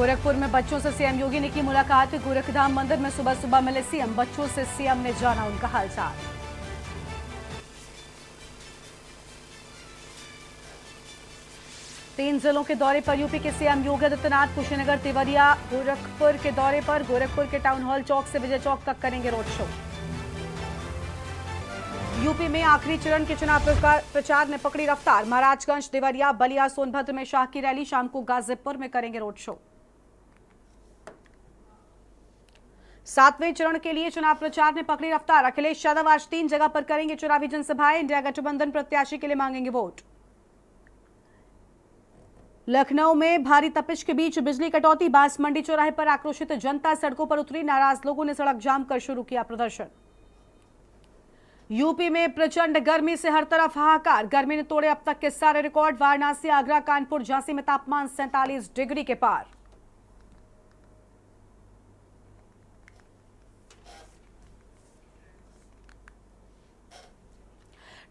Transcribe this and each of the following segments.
गोरखपुर में बच्चों से सीएम योगी ने की मुलाकात। गोरखधाम मंदिर में सुबह सुबह मिले सीएम, बच्चों से सीएम ने जाना उनका हालचाल। तीन जिलों के दौरे पर यूपी के सीएम योगी आदित्यनाथ कुशीनगर, देवरिया, गोरखपुर के दौरे पर। गोरखपुर के टाउन हॉल चौक से विजय चौक तक करेंगे रोड शो। यूपी में आखिरी चरण के चुनाव प्रचार ने पकड़ी रफ्तार। महाराजगंज, देवरिया, बलिया, सोनभद्र में शाह की रैली। शाम को गाजीपुर में करेंगे रोड शो। 7वें चरण के लिए चुनाव प्रचार ने पकड़ी रफ्तार। अखिलेश यादव आज 3 जगह पर करेंगे चुनावी जनसभाएं। इंडिया गठबंधन प्रत्याशी के लिए मांगेंगे वोट। लखनऊ में भारी तपिश के बीच बिजली कटौती। बांस मंडी चौराहे पर आक्रोशित जनता सड़कों पर उतरी। नाराज लोगों ने सड़क जाम कर शुरू किया प्रदर्शन। यूपी में प्रचंड गर्मी से हर तरफ हाहाकार। गर्मी ने तोड़े अब तक के सारे रिकॉर्ड। वाराणसी, आगरा, कानपुर, झांसी में तापमान 47 डिग्री के पार।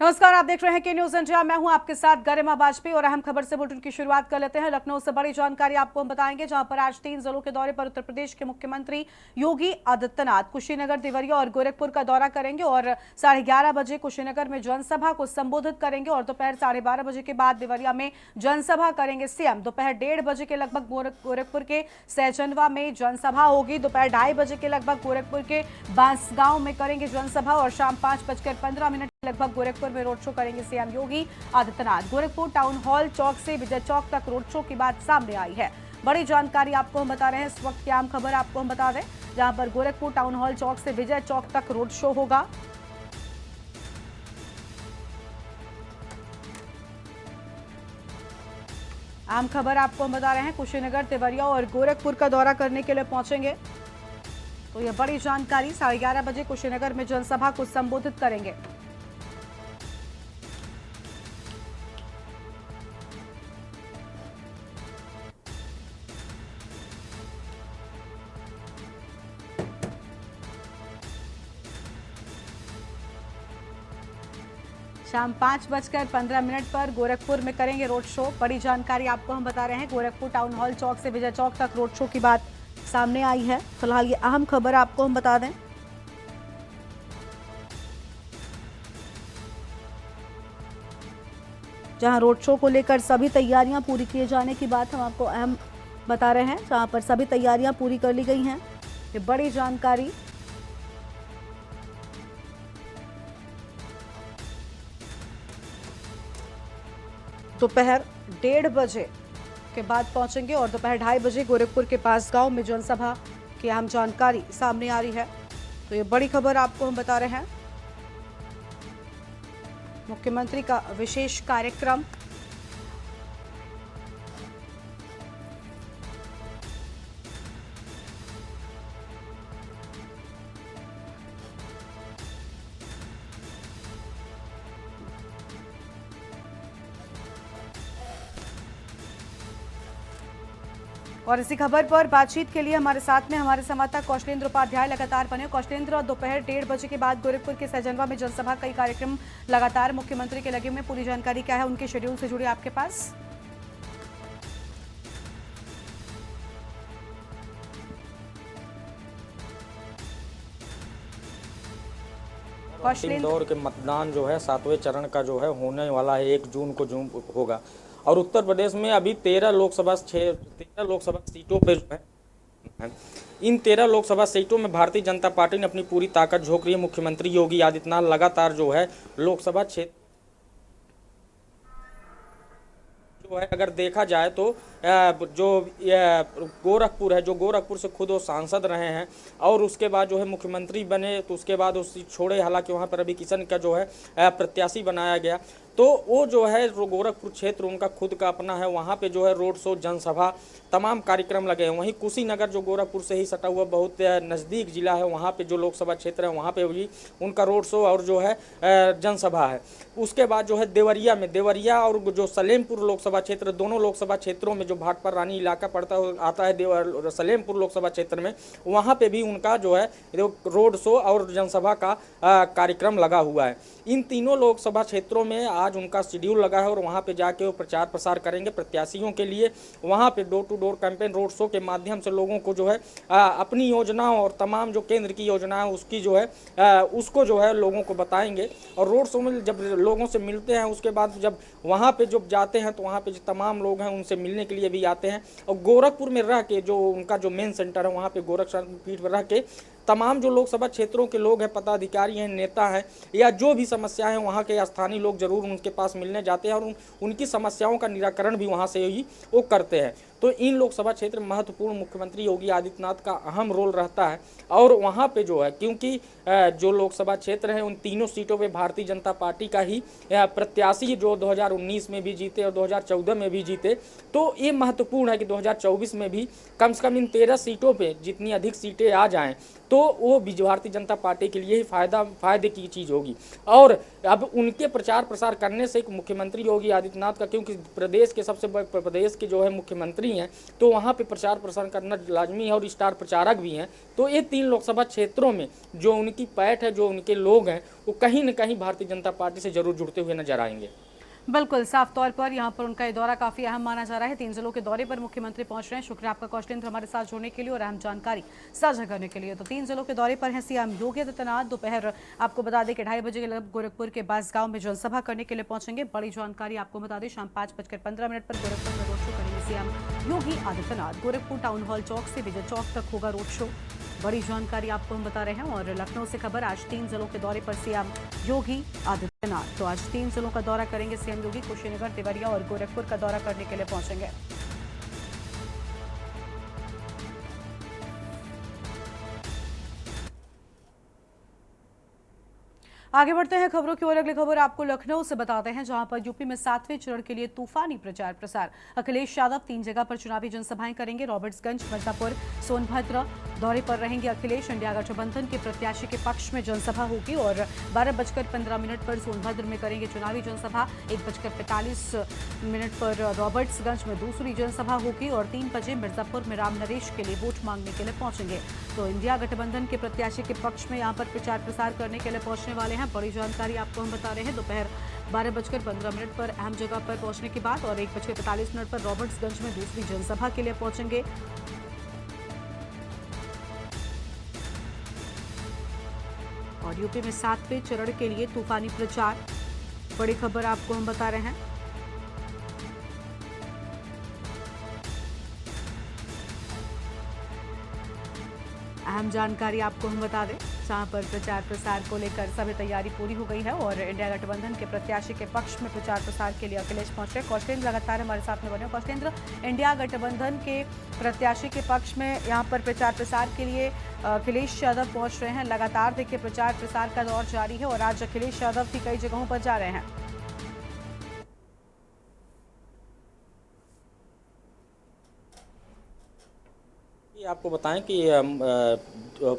नमस्कार, आप देख रहे हैं के न्यूज इंडिया। मैं हूं आपके साथ गरिमा वाजपेयी और अहम खबर से बुलेटिन की शुरुआत कर लेते हैं। लखनऊ से बड़ी जानकारी आपको हम बताएंगे, जहां पर आज 3 जिलों के दौरे पर उत्तर प्रदेश के मुख्यमंत्री योगी आदित्यनाथ कुशीनगर, देवरिया और गोरखपुर का दौरा करेंगे और 11:30 बजे कुशीनगर में जनसभा को संबोधित करेंगे और दोपहर 12:30 बजे के बाद देवरिया में जनसभा करेंगे सीएम। दोपहर 1:30 बजे के लगभग गोरखपुर के सहजनवा में जनसभा होगी। दोपहर 2:30 बजे के लगभग गोरखपुर के बांसगांव में करेंगे जनसभा और शाम 5:15 लगभग गोरखपुर में रोड शो करेंगे CM Yogi Adityanath. Gorakhpur town hall चौक से विजय चौक तक रोड शो की बात सामने आई है। बड़ी जानकारी आपको हम बता रहे हैं। इस वक्त की आम खबर आपको हम बता दें, जहां पर गोरखपुर टाउन हॉल चौक से विजय चौक तक रोड शो होगा। आम खबर आपको हम बता रहे हैं, कुशीनगर, देवरिया और गोरखपुर का दौरा करने के लिए पहुंचेंगे। तो यह बड़ी जानकारी। 11:30 बजे कुशीनगर में जनसभा को संबोधित करेंगे। शाम 5:15 पर गोरखपुर में करेंगे रोड शो। बड़ी जानकारी आपको हम बता रहे हैं, गोरखपुर टाउन हॉल चौक से विजय चौक तक रोड शो की बात सामने आई है। फिलहाल ये अहम खबर आपको हम बता दें। जहां रोड शो को लेकर सभी तैयारियां पूरी किए जाने की बात हम आपको अहम बता रहे हैं, जहां पर सभी तैयारियां पूरी कर ली गई हैं। ये बड़ी जानकारी। दोपहर 1:30 बजे के बाद पहुंचेंगे और दोपहर 2:30 बजे गोरखपुर के बांसगांव में जनसभा की अहम जानकारी सामने आ रही है। तो ये बड़ी खबर आपको हम बता रहे हैं। मुख्यमंत्री का विशेष कार्यक्रम। और इसी खबर पर बातचीत के लिए हमारे साथ में हमारे संवाददाता कौशलेंद्र उपाध्याय लगातार बने। कौशलेंद्र, दोपहर 1:30 बजे के बाद गोरखपुर के सहजनवा में जनसभा, कई कार्यक्रम लगातार मुख्यमंत्री के लगे हुए, पूरी जानकारी क्या है उनके शेड्यूल से जुड़ी आपके पास? इंदौर के मतदान जो है 7वें चरण का जो है होने वाला है, 1 जून को होगा। और उत्तर प्रदेश में अभी 13 लोकसभा सीटों पे जो है, इन 13 लोकसभा सीटों में भारतीय जनता पार्टी ने अपनी पूरी ताकत झोंक रही है। मुख्यमंत्री योगी आदित्यनाथ लगातार जो है लोकसभा क्षेत्र जो है, अगर देखा जाए तो जो गोरखपुर है, जो गोरखपुर से खुद वो सांसद रहे हैं और उसके बाद जो है मुख्यमंत्री बने, तो उसके बाद उस छोड़े, हालांकि वहाँ पर अभी किशन का जो है प्रत्याशी बनाया गया, तो वो जो है गोरखपुर क्षेत्र उनका खुद का अपना है। वहाँ पे जो है रोड शो, जनसभा, तमाम कार्यक्रम लगे हैं। वहीं कुशीनगर जो गोरखपुर से ही सटा हुआ बहुत नज़दीक जिला है, वहाँ पे जो लोकसभा क्षेत्र है वहाँ पे भी उनका रोड शो और जो है जनसभा है। उसके बाद जो है देवरिया और जो सलेमपुर लोकसभा क्षेत्र, दोनों लोकसभा क्षेत्रों में जो भाटपारा रानी इलाका आता है सलेमपुर लोकसभा क्षेत्र में, वहाँ पे भी उनका जो है रोड शो और जनसभा का कार्यक्रम लगा हुआ है। इन तीनों लोकसभा क्षेत्रों में आज उनका शेड्यूल लगा है और वहाँ पे जाके वो प्रचार प्रसार करेंगे प्रत्याशियों के लिए। वहाँ पे door to door campaign road show के माध्यम से लोगों को जो है अपनी योजनाओं और तमाम जो केंद्र की योजनाएं उसकी जो है उसको जो है लोगों को बताएंगे। और रोड शो में जब लोगों से मिलते हैं उसके बाद जब वहाँ पे जब जाते हैं तो वहाँ पे जो तमाम लोग हैं उनसे मिलने के लिए भी आते हैं। और गोरखपुर में रह के जो उनका जो मेन सेंटर है वहाँ पे गोरखपीठ में रह के तमाम जो लोकसभा क्षेत्रों के लोग हैं, पदाधिकारी हैं, नेता हैं या जो भी समस्याएं हैं वहाँ के स्थानीय लोग जरूर उनके पास मिलने जाते हैं और उनकी समस्याओं का निराकरण भी वहाँ से ही वो करते हैं। तो इन लोकसभा क्षेत्र में महत्वपूर्ण मुख्यमंत्री योगी आदित्यनाथ का अहम रोल रहता है। और वहाँ पे जो है क्योंकि जो लोकसभा क्षेत्र हैं उन तीनों सीटों पे भारतीय जनता पार्टी का ही प्रत्याशी जो 2019 में भी जीते और 2014 में भी जीते, तो ये महत्वपूर्ण है कि 2024 में भी कम से कम इन 13 सीटों पे जितनी अधिक सीटें आ जाएं तो वो भारतीय जनता पार्टी के लिए ही फायदे की चीज़ होगी। और अब उनके प्रचार प्रसार करने से मुख्यमंत्री योगी आदित्यनाथ का, क्योंकि प्रदेश के सबसे बड़े प्रदेश के जो है मुख्यमंत्री हैं, तो वहाँ पे प्रचार प्रसार करना लाजमी है और स्टार प्रचारक भी हैं। तो ये 3 लोकसभा क्षेत्रों में जो उनकी पैठ है, जो उनके लोग हैं, वो कहीं न कहीं भारतीय जनता पार्टी से जरूर जुड़ते हुए नजर आएंगे। बिल्कुल साफ तौर पर यहाँ पर उनका ये दौरा काफी अहम माना जा रहा है। 3 जिलों के दौरे पर मुख्यमंत्री पहुंच रहे हैं। शुक्रिया आपका कौशलेंद्र हमारे साथ जुड़ने के लिए और अहम जानकारी साझा करने के लिए। तो 3 जिलों के दौरे पर हैं सीएम योगी आदित्यनाथ। दोपहर आपको बता दें कि 2:30 बजे के लगभग गोरखपुर के बांसगांव में जनसभा करने के लिए पहुंचेंगे। बड़ी जानकारी आपको बता दें, शाम 5:15 पर गोरखपुर में रोड शो करेंगे CM Yogi Adityanath. Gorakhpur town hall चौक से विजय चौक तक होगा रोड शो। बड़ी जानकारी आपको हम बता रहे हैं। और लखनऊ से खबर, आज 3 जिलों के दौरे पर सीएम योगी आदित्यनाथ। तो आज 3 जिलों का दौरा करेंगे सीएम योगी। कुशीनगर, देवरिया और गोरखपुर का दौरा करने के लिए पहुंचेंगे। आगे बढ़ते हैं खबरों की ओर। अगली खबर आपको लखनऊ से बताते हैं, जहां पर यूपी में 7वें चरण के लिए तूफानी प्रचार प्रसार। अखिलेश यादव 3 जगह पर चुनावी जनसभाएं करेंगे। रॉबर्ट्सगंज, मिर्जापुर, सोनभद्र दौरे पर रहेंगे अखिलेश। इंडिया गठबंधन के प्रत्याशी के पक्ष में जनसभा होगी और 12:15 पर सोनभद्र में करेंगे चुनावी जनसभा। 1:45 पर रॉबर्ट्सगंज में दूसरी जनसभा होगी और 3 बजे मिर्जापुर में राम नरेश के लिए वोट मांगने के लिए पहुंचेंगे। तो इंडिया गठबंधन के प्रत्याशी के पक्ष में यहां पर प्रचार प्रसार करने के लिए पहुंचने वाले हैं। बड़ी जानकारी आपको हम बता रहे हैं। दोपहर 12:15 पर अहम जगह पर पहुंचने के बाद और 1:45 पर रॉबर्ट्सगंज में दूसरी जनसभा के लिए पहुंचेंगे। और यूपी में 7वें चरण के लिए तूफानी प्रचार। बड़ी खबर आपको हम बता रहे हैं। अहम जानकारी आपको हम बता दें, जहां पर प्रचार प्रसार को लेकर सभी तैयारी पूरी हो गई है और इंडिया गठबंधन के प्रत्याशी के पक्ष में प्रचार प्रसार के लिए अखिलेश पहुंच रहे। कौशलेंद्र लगातार हमारे साथ में बने। कौशलेंद्र, इंडिया गठबंधन के प्रत्याशी के पक्ष में यहां पर प्रचार प्रसार के लिए अखिलेश यादव पहुंच रहे हैं। लगातार देखिए प्रचार प्रसार का दौर जारी है और आज अखिलेश यादव भी कई जगहों पर जा रहे हैं। आपको बताएं कि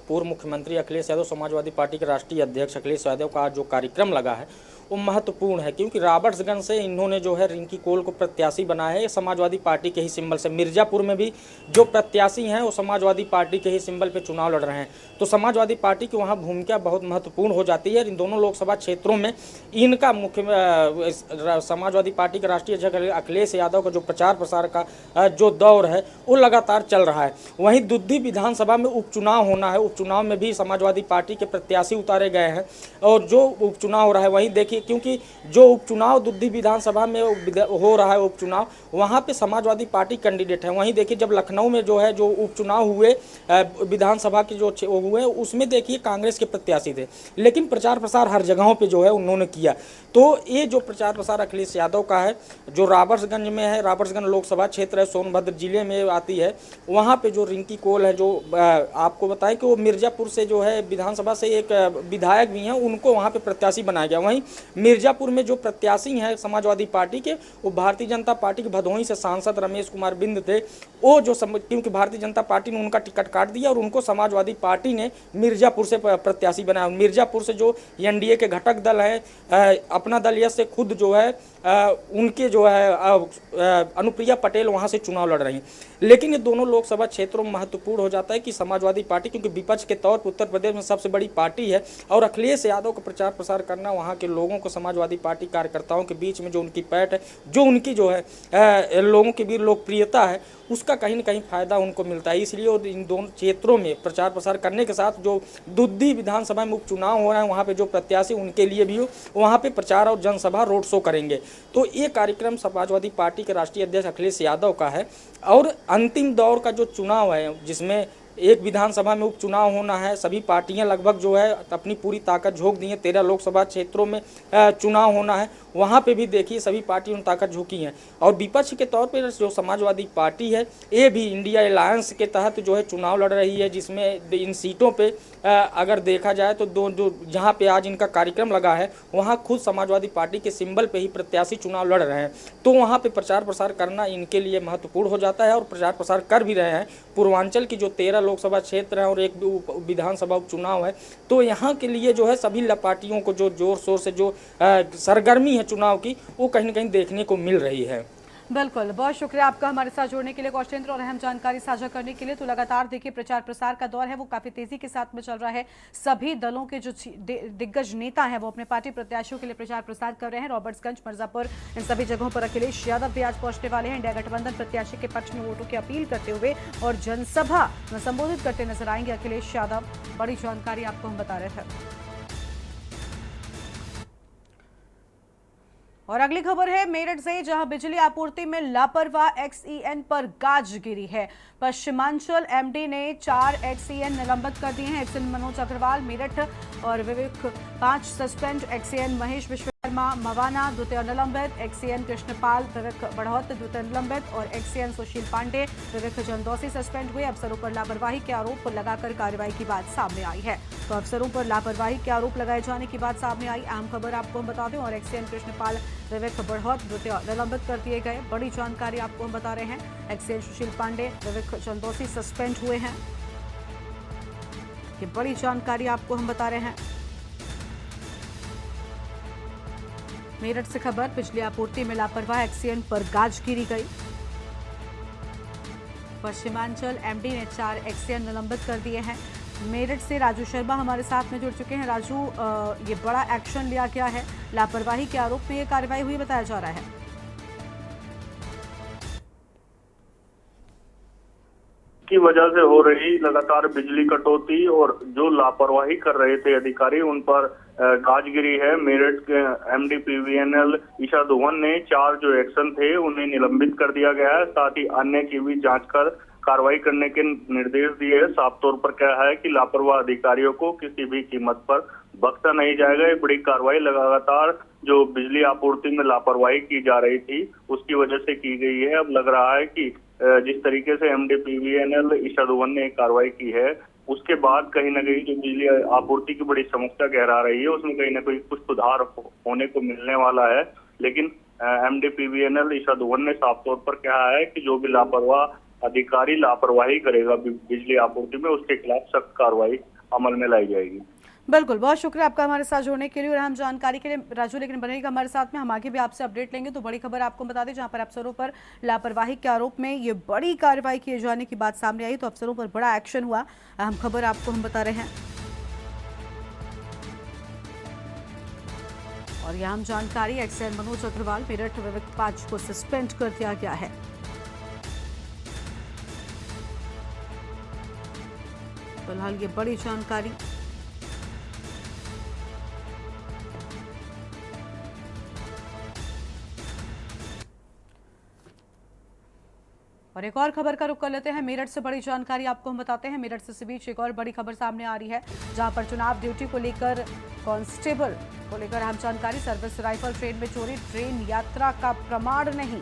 पूर्व मुख्यमंत्री अखिलेश यादव, समाजवादी पार्टी के राष्ट्रीय अध्यक्ष अखिलेश यादव का जो कार्यक्रम लगा है वो महत्वपूर्ण है, क्योंकि रॉबर्ट्सगंज से इन्होंने जो है रिंकी कोल को प्रत्याशी बनाया है समाजवादी पार्टी के ही सिंबल से। मिर्जापुर में भी जो प्रत्याशी हैं वो समाजवादी पार्टी के ही सिंबल पे चुनाव लड़ रहे हैं। तो समाजवादी पार्टी की वहाँ भूमिका बहुत महत्वपूर्ण हो जाती है। इन दोनों लोकसभा क्षेत्रों में इनका समाजवादी पार्टी के राष्ट्रीय अध्यक्ष अखिलेश यादव का जो प्रचार प्रसार का जो दौर है वो लगातार चल रहा है। वहीं दुद्धी विधानसभा में उपचुनाव होना है। उपचुनाव में भी समाजवादी पार्टी के प्रत्याशी उतारे गए हैं और जो उपचुनाव हो रहा है वहीं देखिए, क्योंकि जो उपचुनाव दुद्धी विधानसभा में हो रहा है उपचुनाव, वहां पे समाजवादी पार्टी कैंडिडेट है। वहीं देखिए जब लखनऊ में जो है जो उपचुनाव हुए विधानसभा के जो हुए उसमें देखिए कांग्रेस के प्रत्याशी थे, लेकिन प्रचार प्रसार हर जगहों पे जो है उन्होंने किया। तो ये जो प्रचार प्रसार अखिलेश यादव का है जो रॉबर्ट्सगंज में है, रॉबर्ट्सगंज लोकसभा क्षेत्र है, सोनभद्र जिले में आती है, वहाँ पे जो रिंकी कोल है, जो आपको बताएं कि वो मिर्जापुर से जो है विधानसभा से एक विधायक भी हैं, उनको वहाँ पे प्रत्याशी बनाया गया। वहीं मिर्जापुर में जो प्रत्याशी हैं समाजवादी पार्टी के, वो भारतीय जनता पार्टी के भदोही से सांसद रमेश कुमार बिंद थे। वो जो क्योंकि भारतीय जनता पार्टी ने उनका टिकट काट दिया और उनको समाजवादी पार्टी ने मिर्जापुर से प्रत्याशी बनाया। मिर्जापुर से जो एनडीए के घटक दल हैं, अपना दल यह से खुद जो है उनके जो है अनुप्रिया पटेल वहाँ से चुनाव लड़ रही हैं। लेकिन ये दोनों लोकसभा क्षेत्रों में महत्वपूर्ण हो जाता है कि समाजवादी पार्टी, क्योंकि विपक्ष के तौर पर उत्तर प्रदेश में सबसे बड़ी पार्टी है और अखिलेश यादव का प्रचार प्रसार करना वहाँ के लोगों को, समाजवादी पार्टी कार्यकर्ताओं के बीच में जो उनकी पैठ है, जो उनकी जो है लोगों के बीच लोकप्रियता है, उसका कहीं ना कहीं फायदा उनको मिलता है। इसलिए और इन दोनों क्षेत्रों में प्रचार प्रसार करने के साथ जो दुद्दी विधानसभा में उपचुनाव हो रहे हैं, वहाँ पे जो प्रत्याशी उनके लिए भी हो, वहाँ पे प्रचार और जनसभा रोड शो करेंगे। तो ये कार्यक्रम समाजवादी पार्टी के राष्ट्रीय अध्यक्ष अखिलेश यादव का है। और अंतिम दौर का जो चुनाव है, जिसमें एक विधानसभा में उपचुनाव होना है, सभी पार्टियां लगभग जो है अपनी पूरी ताकत झोंक दी हैं। 13 लोकसभा क्षेत्रों में चुनाव होना है, वहाँ पे भी देखिए सभी पार्टियों ने ताकत झोंकी हैं। और विपक्ष के तौर पे जो समाजवादी पार्टी है, ये भी इंडिया अलायंस के तहत जो है चुनाव लड़ रही है, जिसमें इन सीटों पे अगर देखा जाए तो जो जहाँ पे आज इनका कार्यक्रम लगा है, वहाँ खुद समाजवादी पार्टी के सिंबल पे ही प्रत्याशी चुनाव लड़ रहे हैं। तो वहाँ पे प्रचार प्रसार करना इनके लिए महत्वपूर्ण हो जाता है और प्रचार प्रसार कर भी रहे हैं। पूर्वांचल की जो 13 लोकसभा क्षेत्र हैं और एक विधानसभा उपचुनाव है, तो यहाँ के लिए जो है सभी पार्टियों को जो जोर शोर से जो सरगर्मी है चुनाव की, वो कहीं ना कहीं देखने को मिल रही है। बिल्कुल, बहुत शुक्रिया आपका हमारे साथ जुड़ने के लिए कौशलेंद्र, और अहम जानकारी साझा करने के लिए। तो लगातार देखिए प्रचार प्रसार का दौर है वो काफी तेजी के साथ में चल रहा है। सभी दलों के जो दिग्गज नेता हैं वो अपने पार्टी प्रत्याशियों के लिए प्रचार प्रसार कर रहे हैं। रॉबर्ट्सगंज, मिर्जापुर, इन सभी जगहों पर अखिलेश यादव भी आज पहुंचने वाले हैं। इंडिया गठबंधन प्रत्याशी के पक्ष में वोटों की अपील करते हुए और जनसभा में संबोधित करते नजर आएंगे अखिलेश यादव। बड़ी जानकारी आपको हम बता रहे थे। और अगली खबर है मेरठ से, जहां बिजली आपूर्ति में लापरवाह एक्सईएन पर गाज गिरी है। पश्चिमांचल एमडी ने 4 एक्सईएन निलंबित कर दिए हैं। एक्सईएन मनोज अग्रवाल मेरठ और विवेक 5 सस्पेंड, एक्सईएन महेश विश्वकर्मा मवाना द्वितीय निलंबित, एक्सईएन कृष्णपाल विवेक बढ़ौत द्वितीय निलंबित और एक्सईएन सुशील पांडे विवेक चंदौसी सस्पेंड हुए। अफसरों पर लापरवाही के आरोप लगाकर कार्रवाई की बात सामने आई है। तो अफसरों पर लापरवाही के आरोप लगाए जाने की बात सामने आई। अहम खबर आपको हम बता दें। और एक्सईएन कृष्णपाल विवेक बढ़ौत द्वितीय निलंबित कर दिए गए। बड़ी जानकारी आपको हम बता रहे हैं। एक्सईएन सुशील पांडे विवेक चंदौसी सस्पेंड हुए हैं। ये बड़ी जानकारी आपको हम बता रहे हैं। मेरठ से खबर, बिजली आपूर्ति में लापरवाह एक्सईएन पर गाज गिरी गई। पश्चिमांचल एमडी ने 4 एक्सईएन निलंबित कर दिए हैं। मेरठ से राजू शर्मा हमारे साथ में जुड़ चुके हैं। राजू, ये बड़ा एक्शन लिया गया है, लापरवाही के आरोप में ये कार्रवाई हुई बताया जा रहा है। की वजह से हो रही लगातार बिजली कटौती और जो लापरवाही कर रहे थे अधिकारी, उन पर गाजगिरी है। मेरठ के एमडी पीवीएनएल ईशा धवन ने 4 जो एक्शन थे उन्हें निलंबित कर दिया गया है। साथ ही अन्य की भी जांच कर कार्रवाई करने के निर्देश दिए हैं। साफ तौर पर क्या है कि लापरवाह अधिकारियों को किसी भी कीमत पर बख्शा नहीं जाएगा। ये बड़ी कार्रवाई लगातार जो बिजली आपूर्ति में लापरवाही की जा रही थी उसकी वजह से की गई है। अब लग रहा है कि जिस तरीके से एमडी पीवीएनएल ईशा धवन ने कार्रवाई की है, उसके बाद कहीं ना कहीं जो बिजली आपूर्ति की बड़ी समस्या गहरा रही है उसमें कहीं ना कहीं कुछ सुधार होने को मिलने वाला है। लेकिन एमडी पीवीएनएल ईशा धवन ने साफ तौर पर कहा है कि जो भी लापरवाह अधिकारी लापरवाही करेगा बिजली आपूर्ति में, उसके खिलाफ सख्त कार्रवाई अमल में लाई जाएगी। बिल्कुल, बहुत शुक्रिया आपका हमारे साथ जुड़ने के लिए और अहम जानकारी के लिए राजू। लेकिन बनेगा हमारे साथ में, हम आगे भी आपसे अपडेट लेंगे। तो बड़ी खबर आपको बता दें, जहां पर अफसरों पर लापरवाही के आरोप में ये बड़ी कार्रवाई किए जाने की बात सामने आई, तो अफसरों पर बड़ा एक्शन हुआ। अहम खबर आपको हम बता रहे हैं। और यह अहम जानकारी, एक्सईएन मनोज अग्रवाल मेरठ विवेक 5 को सस्पेंड कर दिया गया है। फिलहाल ये बड़ी जानकारी। और एक और खबर का रुख कर लेते हैं। मेरठ से बड़ी जानकारी आपको हम बताते हैं। मेरठ से इस बीच एक और बड़ी खबर सामने आ रही है, जहां पर चुनाव ड्यूटी को लेकर कांस्टेबल को लेकर अहम जानकारी। सर्विस राइफल ट्रेन में चोरी, ट्रेन यात्रा का प्रमाण नहीं।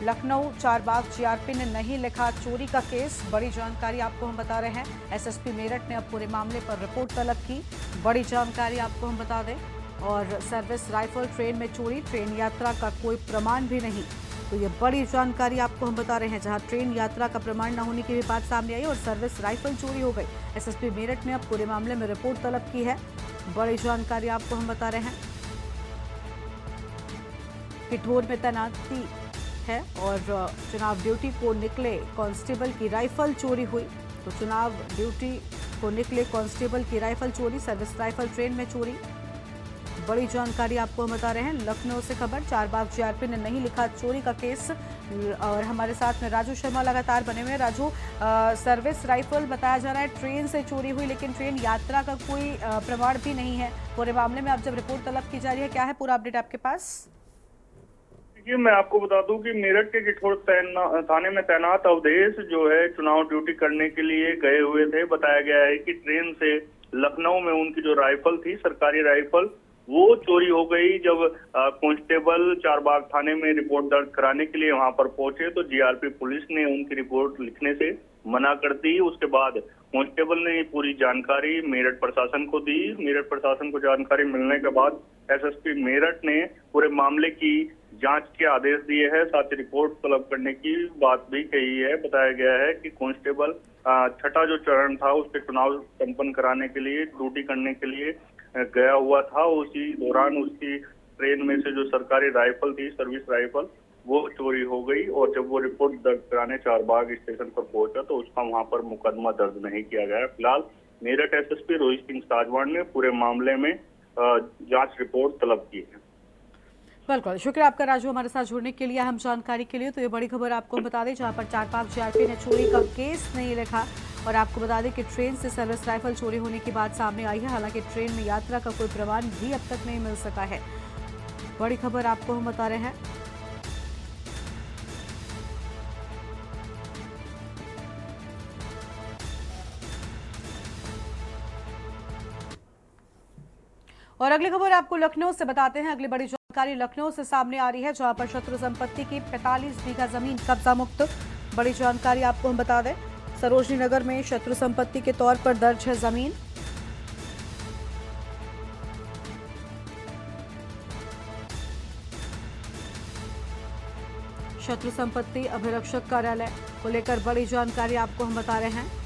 लखनऊ चारबाग जीआरपी ने नहीं लिखा चोरी का केस। बड़ी जानकारी आपको हम बता रहे हैं। एसएसपी मेरठ ने अब पूरे मामले पर रिपोर्ट तलब की। बड़ी जानकारी आपको हम बता दें। और सर्विस राइफल ट्रेन में चोरी, ट्रेन यात्रा का कोई प्रमाण भी नहीं। तो ये बड़ी जानकारी आपको हम बता रहे हैं, जहां ट्रेन यात्रा का प्रमाण न होने की भी बात सामने आई और सर्विस राइफल चोरी हो गई। एसएसपी मेरठ ने अब पूरे मामले में रिपोर्ट तलब की है। बड़ी जानकारी आपको हम बता रहे हैं। पिठोर में तैनाती है और चुनाव ड्यूटी को निकले कांस्टेबल की राइफल चोरी हुई। तो चुनाव ड्यूटी को निकले कांस्टेबल की राइफल चोरी, सर्विस राइफल ट्रेन में चोरी। बड़ी जानकारी आपको हम बता रहे हैं लखनऊ से खबर। चारबाग जीआरपी ने नहीं लिखा चोरी का केस और हमारे साथ में राजू शर्मा लगातार बने हुए हैं। राजू, सर्विस राइफल बताया जा रहा है ट्रेन से चोरी हुई, लेकिन ट्रेन यात्रा का कोई प्रमाण भी नहीं है। पूरे मामले में अब जब रिपोर्ट तलब की जा रही है, क्या है पूरा अपडेट आपके पास? देखिए, मैं आपको बता दूं कि मेरठ के किठौर थाने में तैनात अवधेश जो है चुनाव ड्यूटी करने के लिए गए हुए थे। बताया गया है कि ट्रेन से लखनऊ में उनकी जो राइफल थी, सरकारी राइफल, वो चोरी हो गई। जब कांस्टेबल चारबाग थाने में रिपोर्ट दर्ज कराने के लिए वहां पर पहुंचे तो जीआरपी पुलिस ने उनकी रिपोर्ट लिखने से मना कर दी। उसके बाद कांस्टेबल ने पूरी जानकारी मेरठ प्रशासन को दी। मेरठ प्रशासन को जानकारी मिलने के बाद एसएसपी मेरठ ने पूरे मामले की जांच के आदेश दिए हैं, साथ ही रिपोर्ट तलब करने की बात भी कही है। बताया गया है कि कांस्टेबल छठा जो चरण था उसके चुनाव संपन्न कराने के लिए, ड्यूटी करने के लिए गया हुआ था। उसी दौरान उसकी ट्रेन में से जो सरकारी राइफल थी, सर्विस राइफल, वो चोरी हो गई और जब वो रिपोर्ट दर्ज कराने चारबाग स्टेशन पर पहुंचा तो उसका वहां पर मुकदमा दर्ज नहीं किया गया। फिलहाल मेरठ एसएसपी रोहित सिंह साजवान ने पूरे मामले में जांच रिपोर्ट तलब की है। बिल्कुल, शुक्रिया आपका राजू हमारे साथ जुड़ने के लिए, अहम जानकारी के लिए। तो ये बड़ी खबर आपको बता दें जहां पर चारबाग जीआरपी ने चोरी का केस नहीं लिखा और आपको बता दें कि ट्रेन से सर्विस राइफल चोरी होने की बात सामने आई है। हालांकि ट्रेन में यात्रा का कोई प्रमाण भी अब तक नहीं मिल सका है। बड़ी खबर आपको हम बता रहे हैं। और अगली खबर आपको लखनऊ से बताते हैं। अगली बड़ी जानकारी लखनऊ से सामने आ रही है जहां पर शत्रु संपत्ति की 45 बीघा जमीन कब्जा मुक्त। बड़ी जानकारी आपको हम बता दें, सरोजनी नगर में शत्रु संपत्ति के तौर पर दर्ज है जमीन। शत्रु संपत्ति अभिरक्षक कार्यालय को लेकर बड़ी जानकारी आपको हम बता रहे हैं।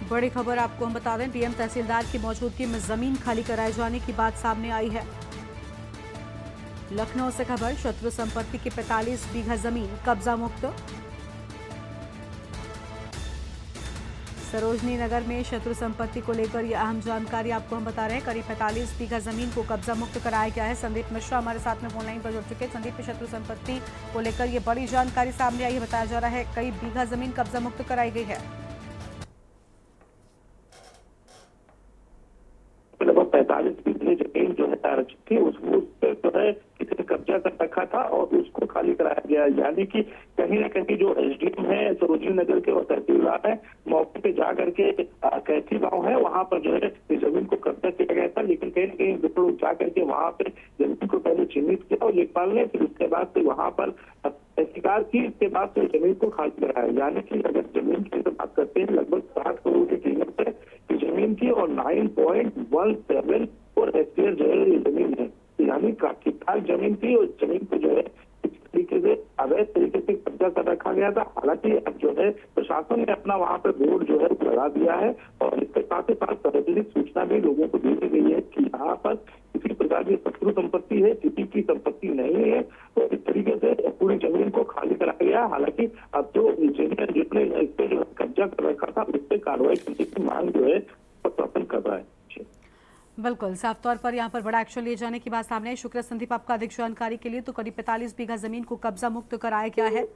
बड़ी खबर आपको हम बता दें, डीएम तहसीलदार की मौजूदगी में जमीन खाली कराए जाने की बात सामने आई है। लखनऊ से खबर, शत्रु संपत्ति की 45 बीघा जमीन कब्जा मुक्त। सरोजनी नगर में शत्रु संपत्ति को लेकर यह अहम जानकारी आपको हम बता रहे हैं। करीब 45 बीघा जमीन को कब्जा मुक्त कराया गया है। संदीप मिश्रा हमारे साथ में फोन लाइन पर जुड़ चुके हैं। संदीप, शत्रु संपत्ति को लेकर ये बड़ी जानकारी सामने आई है। बताया जा रहा है कई बीघा जमीन कब्जा मुक्त कराई गई है। लगभग 45 बीघे जमीन जो है आरक्षित थी, उसको जो है किसी ने कब्जा कर रखा था और उसको खाली कराया गया। यानी कि कहीं ना कहीं जो एसडीएम है सरोजनी नगर के और तहसीलदार है, मौके पे जा करके कैथी गांव है वहां पर जो है इस जमीन को कब्जा किया गया था। लेकिन कहीं ना कहीं लोग जा करके वहां पे जमीन को पहले चिन्हित किया और लेखपाल ने, फिर उसके बाद से वहां पर तहसीलदार की, इसके बाद से जमीन को खाली कराया। यानी कि अगर जमीन की बात करते हैं लगभग 60 करोड़ की कीमत है जमीन की और 9.17 और हेक्टेयर जो है ये जमीन है। यानी ठीक ठाक जमीन थी और जमीन को जो है इस तरीके से अवैध तरीके से कब्जा कर रखा गया था। हालांकि अब जो है प्रशासन ने अपना वहां पर बोर्ड जो है लगा दिया है और इसके साथ ही साथ सार्वजनिक सूचना भी लोगों को दी गई है कि यहाँ पर किसी प्रकार की शत्रु संपत्ति है, किसी की संपत्ति नहीं है। तो इस तरीके से पूरी जमीन को खाली कराया गया। हालांकि अब जो जिसने इस पे जो कब्जा कर रखा था उस पर कार्रवाई करने की मांग जो है प्रशासन कर रहा है। बिल्कुल, साफ तौर पर यहाँ पर बड़ा एक्शन लिए जाने की बात सामने है। शुक्रिया संदीप आपका अधिक जानकारी के लिए। तो करीब 45 बीघा जमीन को कब्जा मुक्त कराया गया है।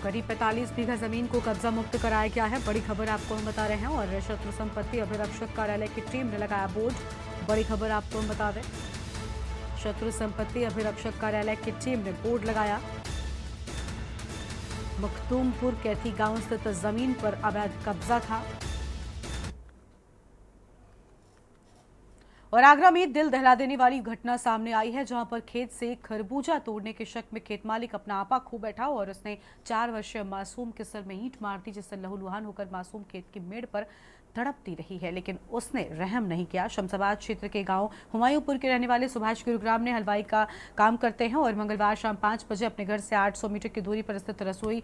करीब 45 बीघा जमीन को कब्जा मुक्त कराया गया है। बड़ी खबर आपको हम बता रहे हैं और शत्रु संपत्ति अभिरक्षक कार्यालय की टीम ने लगाया बोर्ड। बड़ी खबर आपको हम बता दें, शत्रु संपत्ति अभिरक्षक कार्यालय की टीम ने बोर्ड लगाया। मखदूमपुर कैथी गांव स्थित जमीन पर अवैध कब्जा था। और आगरा में दिल दहला देने वाली घटना सामने आई है, जहां पर खेत से खरबूजा तोड़ने के शक में खेत मालिक अपना आपा खो बैठा और उसने 4 वर्षीय मासूम के सर में ईंट मार दी, जिससे लहूलुहान होकर मासूम खेत की मेड़ पर तड़पती रही है, लेकिन उसने रहम नहीं किया। शमशाबाद क्षेत्र के गांव हुमायूंपुर के रहने वाले सुभाष गुरुग्राम ने हलवाई का काम करते हैं और मंगलवार शाम 5 बजे अपने घर से 800 मीटर की दूरी पर स्थित रसोई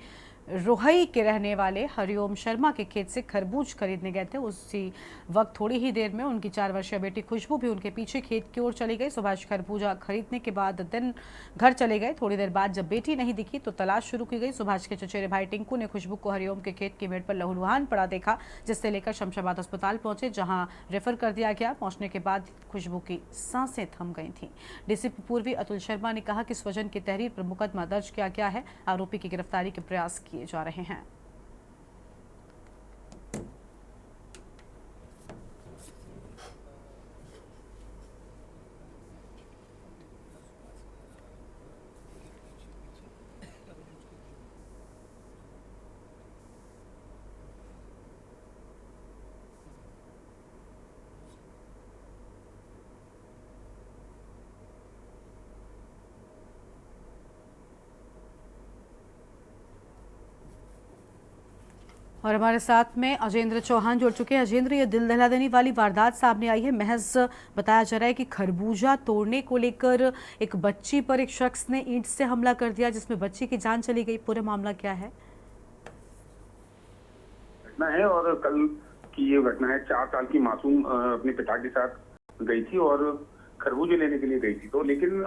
रोहई के रहने वाले हरिओम शर्मा के खेत से खरबूज खरीदने गए थे। उसी वक्त थोड़ी ही देर में उनकी 4 वर्षीय बेटी खुशबू भी उनके पीछे खेत की ओर चली गई। सुभाष खरबूजा खरीदने के बाद दिन घर चले गए। थोड़ी देर बाद जब बेटी नहीं दिखी तो तलाश शुरू की गई। सुभाष के चचेरे भाई टिंकू ने खुशबू को हरिओम के खेत की मेड़ पर लहूलुहान पड़ा देखा, जिससे लेकर शमशाबाद अस्पताल पहुंचे, जहां रेफर कर दिया गया। पहुंचने के बाद खुशबू की सांसें थम गई थीं। डीसीपी पूर्वी अतुल शर्मा ने कहा कि स्वजन की तहरीर पर मुकदमा दर्ज किया गया है। आरोपी की गिरफ्तारी के प्रयास किए जा रहे हैं। और हमारे साथ में अजेंद्र चौहान जुड़ चुके हैं। अजेंद्र, ये दिल दहला देने वाली वारदात सामने आई है। महज बताया जा रहा है कि खरबूजा तोड़ने को लेकर एक बच्ची पर एक शख्स ने ईंट से हमला कर दिया, जिसमें बच्ची की जान चली गई। पूरा मामला क्या है? घटना है और कल की ये घटना है। 4 साल की मासूम अपने पिता के साथ गई थी और खरबूजे लेने के लिए गई थी, तो लेकिन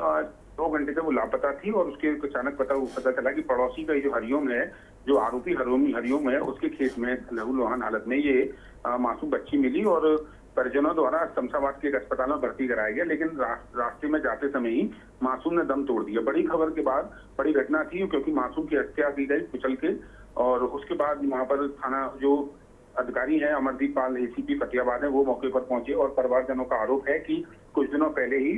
2 घंटे से वो लापता थी और उसके अचानक पता चला कि पड़ोसी का जो हरिओम है, जो आरोपी हरिओम है, उसके खेत में लहूलुहान हालत में ये मासूम बच्ची मिली और परिजनों द्वारा शमशाबाद के एक अस्पताल में भर्ती कराया गया, लेकिन रास्ते में जाते समय ही मासूम ने दम तोड़ दिया। बड़ी खबर के बाद बड़ी घटना थी, क्योंकि मासूम की हत्या की गई कुचल के, और उसके बाद वहां पर थाना जो अधिकारी हैं अमरदीप पाल एसीपी फतेहाबाद है, वो मौके पर पहुंचे और परिवारजनों का आरोप है कि कुछ दिनों पहले ही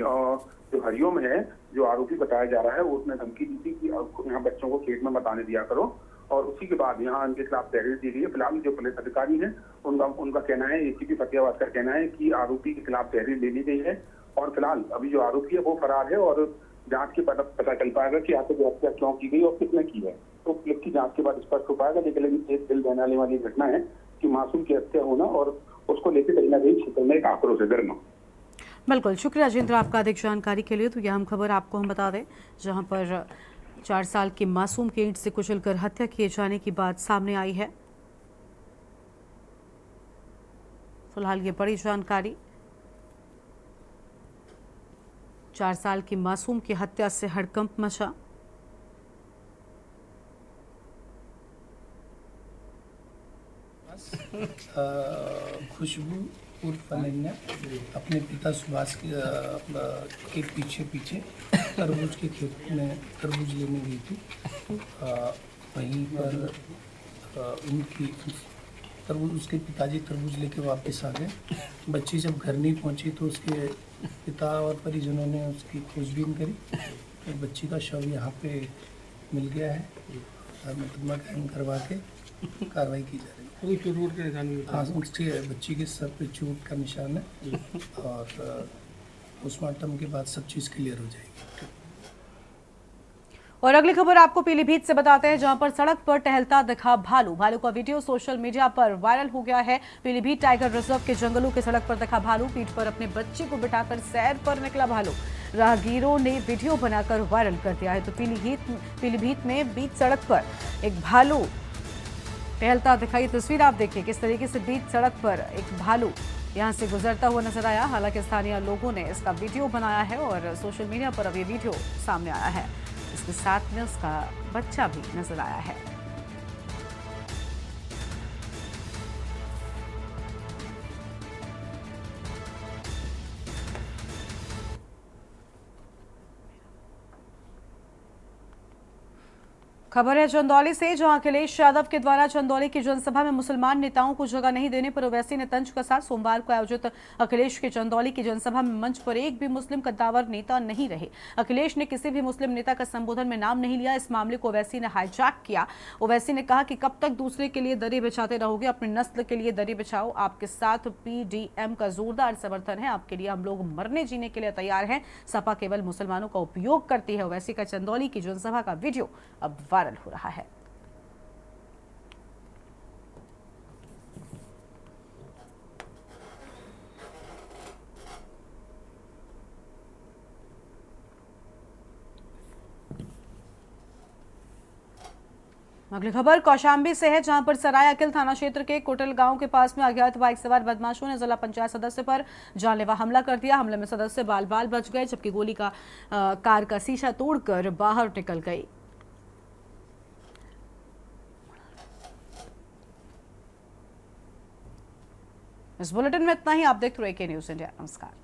जो हरिओम है, जो आरोपी बताया जा रहा है, वो उसने धमकी दी थी कि यहाँ बच्चों को खेत में बताने दिया करो, और उसी के बाद यहाँ उनके खिलाफ तहरीर दी गई है। फिलहाल जो पुलिस अधिकारी है उनका कहना है, एसीपी फतेहाबाद का कहना है कि आरोपी के खिलाफ तहरीर ले ली गई है और फिलहाल अभी जो आरोपी है वो फरार है और जांच के पता चल पाएगा कि आखिर हत्या क्यों की गई और किसने की है, तो पुलिस की जांच के बाद स्पष्ट हो पाएगा। लेकिन एक दिल दहलाने वाली घटना है कि मासूम की हत्या होना और उसको लेकर कहीं ना कहीं क्षेत्र में एक आक्रोश है गर्मा। बिल्कुल, शुक्रिया अजेंद्र आपका अधिक जानकारी के लिए। तो यह हम खबर आपको हम बता दें, जहां पर 4 साल की मासूम की ईंट से कुचलकर हत्या किए जाने की बात सामने आई है। फिलहाल ये बड़ी जानकारी। 4 साल की मासूम की हत्या से हड़कंप मचा। खुशबू उर्फ अनन्या अपने पिता सुभाष के पीछे तरबूज के खेत में तरबूज लेने गई थी। वहीं पर उनकी तरबूज उसके पिताजी तरबूज लेके वापस आ गए। बच्ची जब घर नहीं पहुंची तो उसके पिता और परिजनों ने उसकी खोजबीन करी, तो बच्ची का शव यहाँ पे मिल गया है और मुकदमा कायम करवा के कार्रवाई की जा रही है। हाँ, उसके बच्ची के सर पे चोट का निशान है और पोस्टमार्टम के बाद सब चीज़ क्लियर हो जाएगी। और अगली खबर आपको पीलीभीत से बताते हैं, जहां पर सड़क पर टहलता दिखा भालू। भालू का वीडियो सोशल मीडिया पर वायरल हो गया है। पीलीभीत टाइगर रिजर्व के जंगलों के सड़क पर दिखा भालू। पीठ पर अपने बच्चे को बिठाकर सैर पर निकला भालू। राहगीरों ने वीडियो बनाकर वायरल कर दिया है। तो पीलीभीत में बीच सड़क पर एक भालू टहलता दिखाई। तस्वीर आप देखिए किस तरीके से बीच सड़क पर एक भालू यहां से गुजरता हुआ नजर आया। हालांकि स्थानीय लोगों ने इसका वीडियो बनाया है और सोशल मीडिया पर अब ये वीडियो सामने आया है। इसके साथ में उसका बच्चा भी नजर आया है। खबर है चंदौली से, जहां अखिलेश यादव के द्वारा चंदौली की जनसभा में मुसलमान नेताओं को जगह नहीं देने पर ओवैसी ने तंज कसा। सोमवार को आयोजित अखिलेश के चंदौली की जनसभा में मंच पर एक भी मुस्लिम कद्दावर नेता नहीं रहे। अखिलेश ने किसी भी मुस्लिम नेता का संबोधन में नाम नहीं लिया। इस मामले को ओवैसी ने हाईजैक किया। ओवैसी ने कहा कि कब तक दूसरे के लिए दरी बिछाते रहोगे, अपनी नस्ल के लिए दरी बिछाओ। आपके साथ पीडीएम का जोरदार समर्थन है, आपके लिए हम लोग मरने जीने के लिए तैयार हैं। सपा केवल मुसलमानों का उपयोग करती है। ओवैसी का चंदौली की जनसभा का वीडियो अब वायरल हो रहा है। अगली खबर कौशाम्बी से है, जहां पर सराय अकिल थाना क्षेत्र के कोटल गांव के पास में अज्ञात बाइक सवार बदमाशों ने जिला पंचायत सदस्य पर जानलेवा हमला कर दिया। हमले में सदस्य बाल बाल बच गए, जबकि गोली का कार का शीशा तोड़कर बाहर निकल गई। इस बुलेटिन में इतना ही। आप देखते रहिए के न्यूज़ इंडिया। नमस्कार।